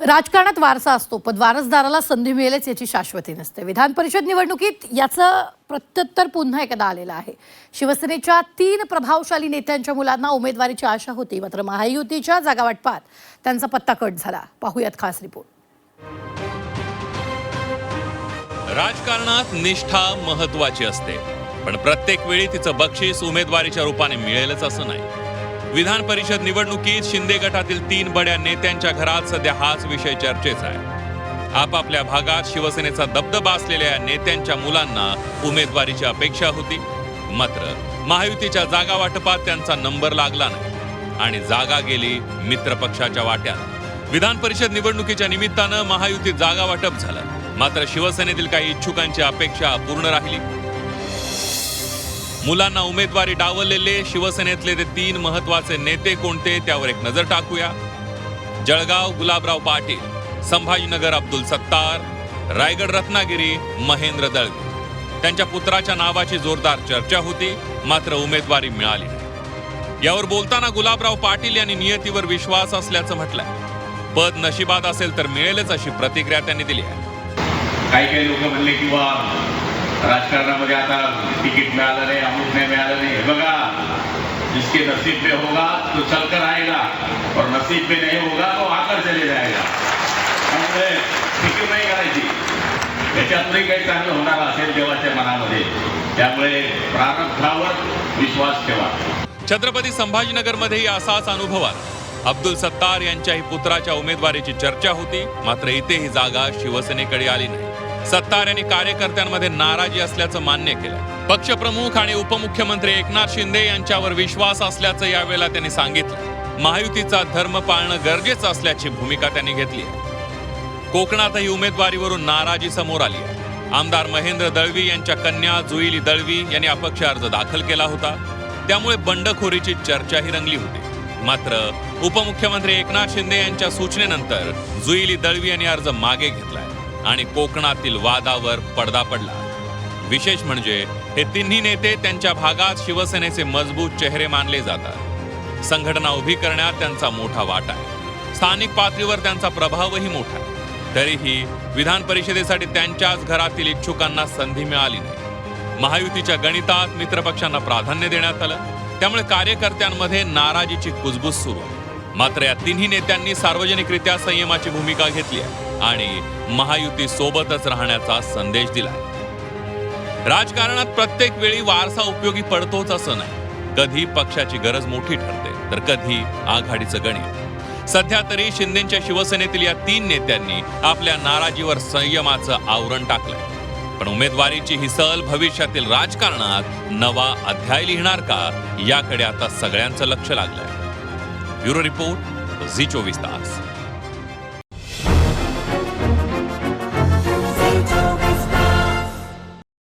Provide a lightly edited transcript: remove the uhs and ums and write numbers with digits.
राजकारणात वारसा असतो, पण वारसदाराला संधी मिळेलच याची शाश्वती नसते। विधान परिषद निवडणुकीत याचं प्रत्युत्तर पुन्हा एकदा आलेलं आहे। शिवसेनेच्या 3 प्रभावशाली नेत्यांच्या मुलांना उमेदवारीची आशा होती, मात्र महायुतीच्या जागावाटपात त्यांचा पत्ता कट झाला। पाहूयात खास रिपोर्ट। राजकारणात निष्ठा महत्त्वाची असते, पण प्रत्येक वेळी तिचं बक्षीस उमेदवारीच्या रूपाने मिळेलच असं नाही। विधान परिषद निवडणुकीत शिंदे गटातील 3 बड्या नेत्यांच्या घरात सध्या हाच विषय चर्चेचा आहे। आपापल्या भागात शिवसेनेचा दबदबा असलेल्या या नेत्यांच्या मुलांना उमेदवारीची अपेक्षा होती, मात्र महायुतीच्या जागा वाटपात त्यांचा नंबर लागला नाही आणि जागा गेली मित्रपक्षाच्या वाट्यात। विधान परिषद निवडणुकीच्या निमित्तानं महायुतीत जागा वाटप झालं, मात्र शिवसेनेतील काही इच्छुकांची अपेक्षा अपूर्ण राहिली। मुलांना उमेदवारी डावललेले शिवसेनेतले ते 3 महत्त्वाचे नेते कोणते त्यावर एक नजर टाकूया। जळगाव गुलाबराव पाटील, संभाजीनगर अब्दुल सत्तार, रायगड रत्नागिरी महेंद्र दळवी। त्यांच्या पुत्राच्या नावाची जोरदार चर्चा होती, मात्र उमेदवारी मिळाली नाही। यावर बोलताना गुलाबराव पाटील यांनी नियतीवर विश्वास असल्याचं म्हटलंय। पद नशिबात असेल तर मिळेलच अशी प्रतिक्रिया त्यांनी दिली आहे। काही लोक म्हणले किंवा राजकारणामध्ये आता तिकीट मिळालं नाही, अमुक नाही मिळालं नाही। बघा, जिसके नसीब में होगा तो चलकर आएगा और नसीब में नहीं होगा तो आकर चले जाएगा। त्यामुळे फिकीर नाही करायची, याच्यातही काही चांगलं होणार असेल देवाच्या मनामध्ये, त्यामुळे प्रारब्धावर विश्वास ठेवा। छत्रपती संभाजीनगरमध्येही असाच अनुभव आला। अब्दुल सत्तार यांच्याही पुत्राच्या उमेदवारीची चर्चा होती, मात्र इथे ही जागा शिवसेनेकडे आली नाही। सत्तार यांनी कार्यकर्त्यांमध्ये नाराजी असल्याचं मान्य केलं। पक्षप्रमुख आणि उपमुख्यमंत्री एकनाथ शिंदे यांच्यावर विश्वास असल्याचं यावेळेला त्यांनी सांगितलं। महायुतीचा धर्म पाळणं गरजेचं असल्याची भूमिका त्यांनी घेतली आहे। कोकणातही उमेदवारीवरून नाराजी समोर आली आहे। आमदार महेंद्र दळवी यांच्या कन्या जुईली दळवी यांनी अपक्ष अर्ज दाखल केला होता, त्यामुळे बंडखोरीची चर्चाही रंगली होती। मात्र उपमुख्यमंत्री एकनाथ शिंदे यांच्या सूचनेनंतर जुईली दळवी यांनी अर्ज मागे घेतलाय आणि कोकणातील वादावर पडदा पडला। विशेष म्हणजे हे तिन्ही नेते त्यांच्या भागात शिवसेनेचे मजबूत चेहरे मानले जातात। संघटना उभी करण्यात त्यांचा मोठा वाटा आहे। स्थानिक पातळीवर त्यांचा प्रभावही मोठा आहे। तरीही विधान परिषदेसाठी त्यांच्याच घरातील इच्छुकांना संधी मिळाली नाही। महायुतीच्या गणितात मित्रपक्षांना प्राधान्य देण्यात आलं, त्यामुळे कार्यकर्त्यांमध्ये नाराजीची कुजबूज सुरू आहे। मात्र या तिन्ही नेत्यांनी सार्वजनिकरित्या संयमाची भूमिका घेतली आहे आणि महायुती सोबतच राहण्याचा संदेश दिला। राजकारणात प्रत्येक वेळी वारसा उपयोगी पडतोच असं नाही। कधी पक्षाची गरज मोठी ठरते, तर कधी आघाडीचं गणित। सध्या तरी शिंदेच्या शिवसेनेतील या 3 नेत्यांनी आपल्या नाराजीवर संयमाचं आवरण टाकलंय, पण उमेदवारीची ही सल भविष्यातील राजकारणात नवा अध्याय लिहिणार का, याकडे आता सगळ्यांचं लक्ष लागलंय। ब्युरो रिपोर्ट, झी 24 तास।